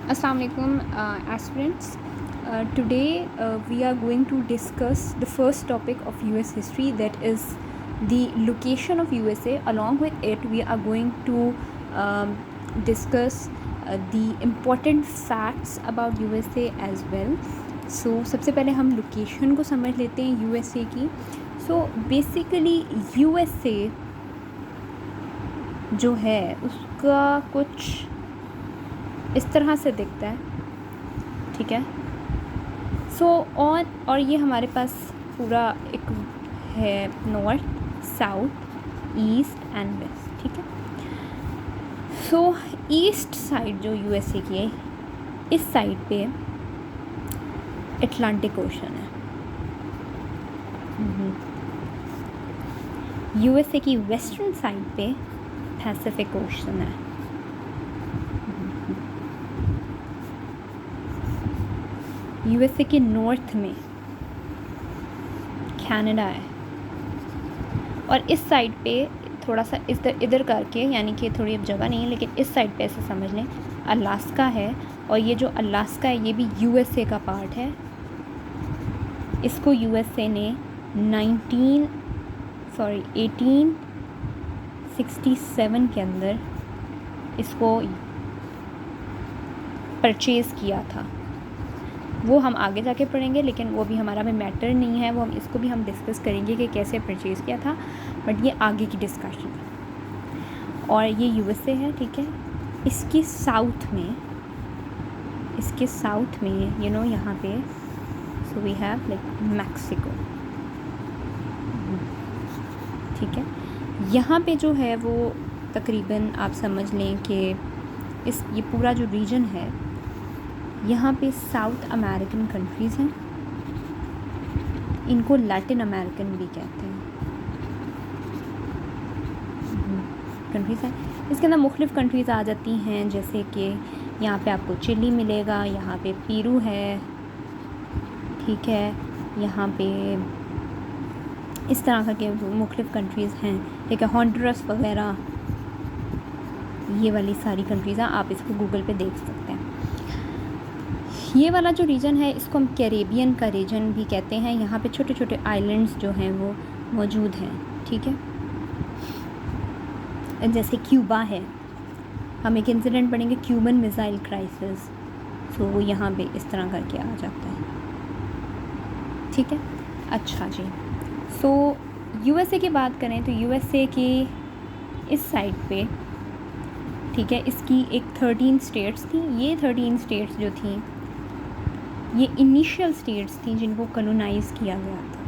Assalamu alaikum, aspirants. Today we are going to discuss the first topic of US history, that is the location of USA. Along with it, we are going to discuss the important facts about USA as well. So सबसे पहले हम location को समझ लेते हैं USA की. So basically USA जो है उसका कुछ इस तरह से दिखता है, ठीक है. सो और ये हमारे पास पूरा एक है north, south, east and west, ठीक है. सो ईस्ट साइड जो यूएसए की है, इस साइड पे अटलांटिक ओशन है. यूएसए की वेस्टर्न साइड पे पैसिफिक ओशन है. यूएसए के नॉर्थ में कनाडा है, और इस साइड पे थोड़ा सा इधर करके, यानी कि थोड़ी अब जगह नहीं है लेकिन इस साइड पे ऐसे समझ लें, अलास्का है. और ये जो अलास्का है ये भी यूएसए का पार्ट है. इसको यूएसए ने 1867 के अंदर इसको परचेज़ किया था. वो हम आगे जाके पढ़ेंगे, लेकिन वो भी हमारा में मैटर नहीं है. वो हम इसको भी हम डिस्कस करेंगे कि कैसे परचेज़ किया था, बट ये आगे की डिस्कशन है. और ये यूएसए है, ठीक है. इसके साउथ में यहाँ पे so we have like Mexico, ठीक है. यहाँ पे जो है वो तकरीबन आप समझ लें कि ये पूरा जो रीजन है, यहाँ पे साउथ अमेरिकन कंट्रीज़ हैं. इनको लैटिन अमेरिकन भी कहते हैं, कंट्रीज़ हैं. इसके अंदर मुख्तलिफ़ कंट्रीज़ आ जाती हैं, जैसे कि यहाँ पे आपको चिली मिलेगा, यहाँ पे पेरू है, ठीक है. यहाँ पे इस तरह करके मुख्तलिफ़ कंट्रीज़ हैं, ठीक है. हॉन्डुरस वगैरह, ये वाली सारी कंट्रीज़ हैं. आप इसको गूगल पे देख सकते हैं. ये वाला जो रीजन है इसको हम कैरेबियन का रीजन भी कहते हैं. यहाँ पे छोटे छोटे आइलैंड्स जो हैं वो मौजूद हैं, ठीक है. जैसे क्यूबा है, हम एक इंसिडेंट पढ़ेंगे, क्यूबन मिसाइल क्राइसिस. सो वो यहाँ पे इस तरह करके आ जाता है, ठीक है. अच्छा जी. सो यूएसए की बात करें तो यूएसए की इस साइड पे, ठीक है, इसकी एक 13 स्टेट्स थी. ये 13 स्टेट्स जो थी ये इनिशियल स्टेट्स थी जिनको कॉलोनाइज़ किया गया था.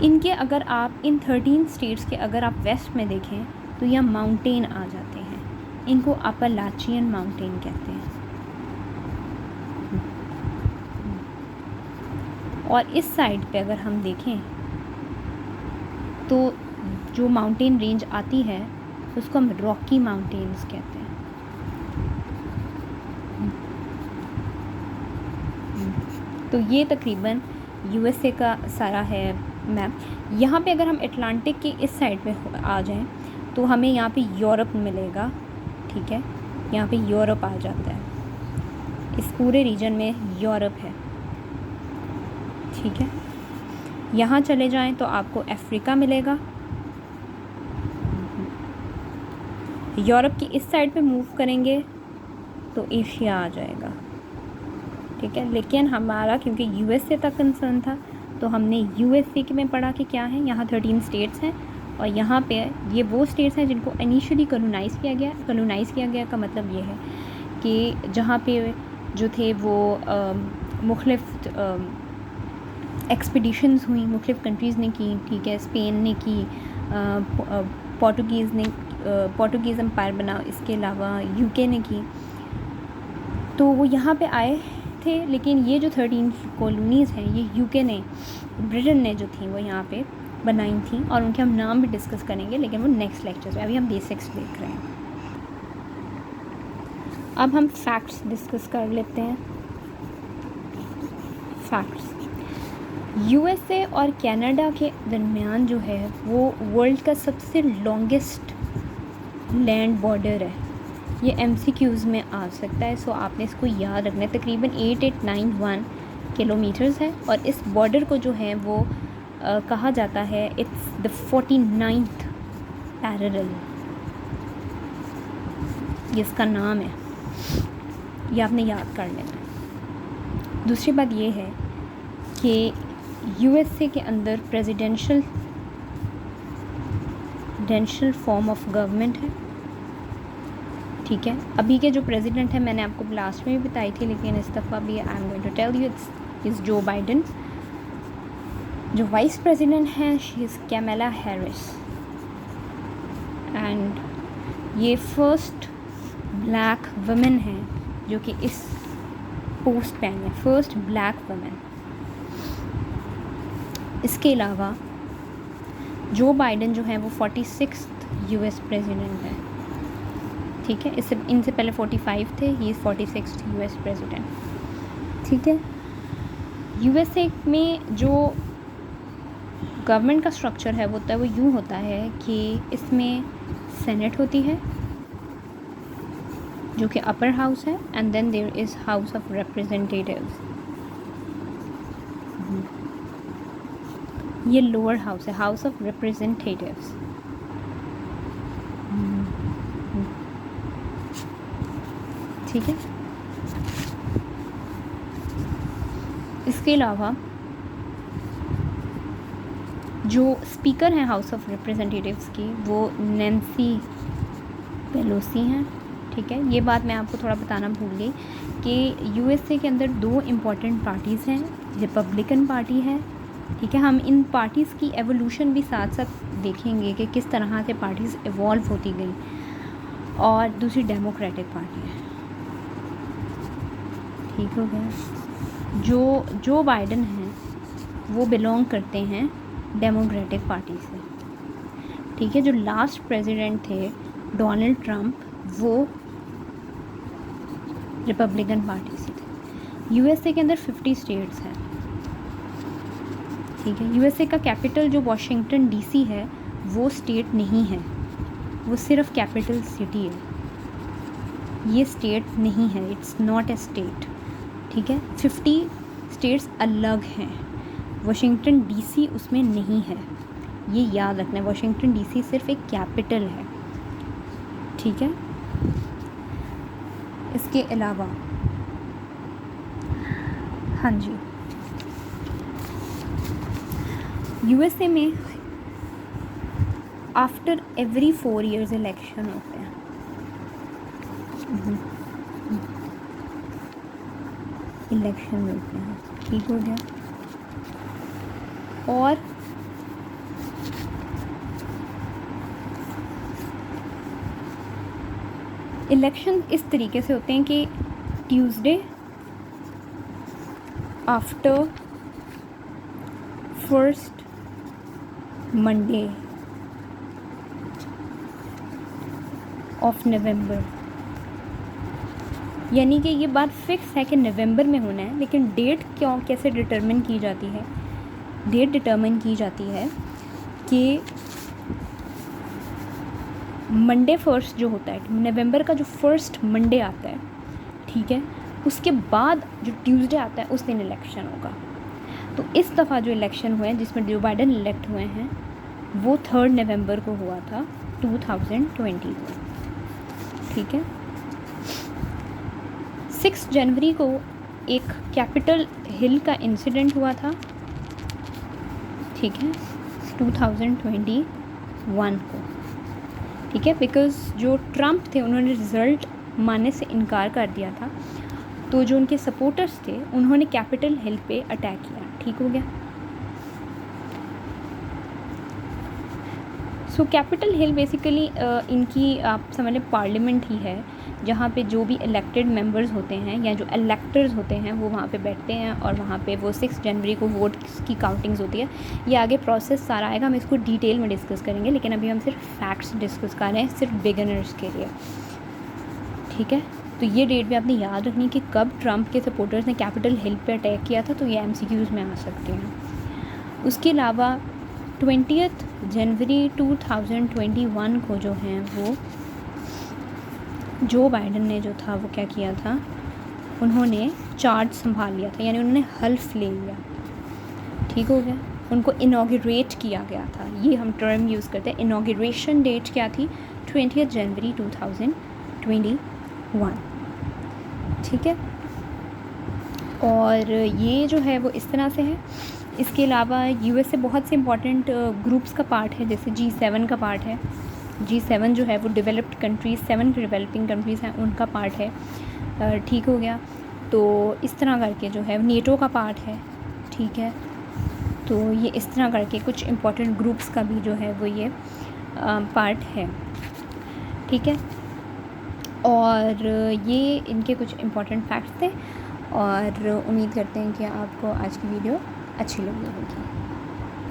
इनके अगर आप इन 13 स्टेट्स के अगर आप वेस्ट में देखें तो यहाँ माउंटेन आ जाते हैं. इनको अपलाचियन माउंटेन कहते हैं. और इस साइड पे अगर हम देखें तो जो माउंटेन रेंज आती है उसको हम रॉकी माउंटेन्स कहते हैं. तो ये तकरीबन यूएसए का सारा है मैप. यहाँ पे अगर हम अटलांटिक की इस साइड पे आ जाएं तो हमें यहाँ पे यूरोप मिलेगा, ठीक है. यहाँ पे यूरोप आ जाता है. इस पूरे रीजन में यूरोप है, ठीक है. यहाँ चले जाएं तो आपको अफ्रीका मिलेगा. यूरोप की इस साइड पे मूव करेंगे तो एशिया आ जाएगा, ठीक है. लेकिन हमारा क्योंकि यूएसए तक कंसर्न था तो हमने यूएसए में पढ़ा कि क्या है, यहाँ 13 स्टेट्स हैं और यहाँ पे ये वो स्टेट्स हैं जिनको इनिशियली कॉलोनाइज़ किया गया. कॉलोनाइज़ किया गया का मतलब ये है कि जहाँ पे जो थे वो मुख्तलिफ़ एक्सपीडिशंस हुई, मुख्तलिफ़ कंट्रीज़ ने की, ठीक है. स्पेन ने की, पोर्टुगीज़ एम्पायर बना, इसके अलावा यूके ने की. तो वो यहाँ पे आए थे, लेकिन ये जो 13 कॉलोनीज़ हैं ये यूके ने, ब्रिटेन ने जो थी वो यहाँ पे बनाई थी, और उनके हम नाम भी डिस्कस करेंगे लेकिन वो नेक्स्ट लेक्चर में. अभी हम बेसिक्स देख रहे हैं. अब हम फैक्ट्स डिस्कस कर लेते हैं. फैक्ट्स. यूएसए और कनाडा के दरमियान जो है वो वर्ल्ड का सबसे लॉन्गेस्ट लैंड बॉर्डर है. ये MCQs में आ सकता है, सो आपने इसको याद रखना है। तकरीबन 8891 किलोमीटर्स है और इस बॉर्डर को जो है वो कहा जाता है इट्स द 49th पैरेलल, ये इसका नाम है, ये आपने याद कर लेना। दूसरी बात ये है कि USA के अंदर प्रेसिडेंशियल फॉर्म ऑफ गवर्नमेंट है, ठीक है। अभी के जो प्रेसिडेंट है मैंने आपको लास्ट में भी बताई थी, लेकिन इस दफ़ा भी I am going to tell you is Joe Biden. जो वाइस प्रेसिडेंट हैं she is Kamala Harris, and ये फर्स्ट ब्लैक वुमेन हैं जो कि इस पोस्ट पे आई है, फर्स्ट ब्लैक वुमेन। इसके अलावा जो बाइडन जो है वो 46th US प्रेसिडेंट है, ठीक है। इससे इनसे पहले 45 थे, he is 46th US president, ठीक है। USA में जो गवर्नमेंट का स्ट्रक्चर है वो यूँ होता है कि इसमें सेनेट होती है जो कि अपर हाउस है, and then there is House of Representatives, ये लोअर हाउस है, हाउस ऑफ रिप्रेजेंटेटिव्स। ठीक है। इसके अलावा जो स्पीकर हैं हाउस ऑफ रिप्रेजेंटेटिव्स की वो नैन्सी पेलोसी हैं, ठीक है। ये बात मैं आपको थोड़ा बताना भूल गई कि USA के अंदर 2 इम्पॉर्टेंट पार्टीज़ हैं, रिपब्लिकन पार्टी है, ठीक है। हम इन पार्टीज़ की एवोल्यूशन भी साथ साथ देखेंगे कि किस तरह से पार्टीज़ इवॉल्व होती गई, और दूसरी डेमोक्रेटिक पार्टी है, ठीक हो गया। जो बाइडन हैं वो बिलोंग करते हैं डेमोक्रेटिक पार्टी से, ठीक है। जो लास्ट प्रेसिडेंट थे डोनाल्ड ट्रंप वो रिपब्लिकन पार्टी से थे। USA के अंदर 50 स्टेट्स हैं, ठीक है। USA का कैपिटल जो वाशिंगटन DC है वो स्टेट नहीं है, वो सिर्फ कैपिटल सिटी है, ये स्टेट नहीं है, इट्स नॉट ए स्टेट, ठीक है। 50 स्टेट्स अलग हैं, वाशिंगटन DC उसमें नहीं है, ये याद रखना है। वाशिंगटन DC सिर्फ एक कैपिटल है, ठीक है। इसके अलावा हाँ जी, USA में आफ्टर एवरी 4 years इलेक्शन होते हैं, इलेक्शन होते हैं, ठीक हो गया। और इलेक्शन इस तरीके से होते हैं कि Tuesday after first Monday of November, यानी कि ये बात फिक्स है कि नवंबर में होना है, लेकिन डेट कैसे डिटरमिन की जाती है? डेट डिटरमिन की जाती है कि मंडे फर्स्ट जो होता है, नवंबर का जो फर्स्ट मंडे आता है, ठीक है, उसके बाद जो ट्यूसडे आता है उस दिन इलेक्शन होगा। तो इस दफ़ा जो इलेक्शन हुए हैं जिसमें जो बाइडन इलेक्ट हुए हैं वो 3 नवंबर को हुआ था 2020 को, ठीक है। 6 जनवरी को एक कैपिटल हिल का इंसिडेंट हुआ था, ठीक है, 2021 को, ठीक है। बिकॉज़ जो ट्रंप थे उन्होंने रिज़ल्ट मानने से इनकार कर दिया था, तो जो उनके सपोर्टर्स थे उन्होंने कैपिटल हिल पे अटैक किया, ठीक हो गया। सो कैपिटल हिल बेसिकली इनकी आप समझ लें पार्लियामेंट ही है, जहाँ पे जो भी इलेक्टेड मेंबर्स होते हैं या जो इलेक्टर्स होते हैं वो वहाँ पे बैठते हैं और वहाँ पे वो 6 जनवरी को वोट की काउंटिंग्स होती है। ये आगे प्रोसेस सारा आएगा, हम इसको डिटेल में डिस्कस करेंगे, लेकिन अभी हम सिर्फ फैक्ट्स डिस्कस कर रहे हैं, सिर्फ बिगिनर्स के लिए, ठीक है। तो ये डेट भी आपने याद रखनी कि कब ट्रंप के सपोर्टर्स ने कैपिटल हिल पे अटैक किया था, तो ये MCQs में आ सकते हैं। उसके अलावा 20 जनवरी 2021 को जो हैं वो जो बाइडन ने जो था वो क्या किया था, उन्होंने चार्ज संभाल लिया था, यानी उन्होंने हल्फ ले लिया, ठीक हो गया। उनको इनॉग्रेट किया गया था, ये हम टर्म यूज़ करते हैं। इनॉग्रेशन डेट क्या थी, 20 जनवरी 2021, ठीक है। और ये जो है वो इस तरह से है। इसके अलावा यूएसए बहुत से इंपॉर्टेंट ग्रुप्स का पार्ट है, जैसे G7 का पार्ट है। G7 जो है वो डेवलप्ड कंट्रीज़, 7 डेवलपिंग कंट्रीज़ हैं, उनका पार्ट है, ठीक हो गया। तो इस तरह करके जो है नेटो का पार्ट है, ठीक है। तो ये इस तरह करके कुछ इम्पोर्टेंट ग्रुप्स का भी जो है वो ये पार्ट है, ठीक है। और ये इनके कुछ इम्पोर्टेंट फैक्ट्स थे, और उम्मीद करते हैं कि आपको आज की वीडियो अच्छी लगी होगी।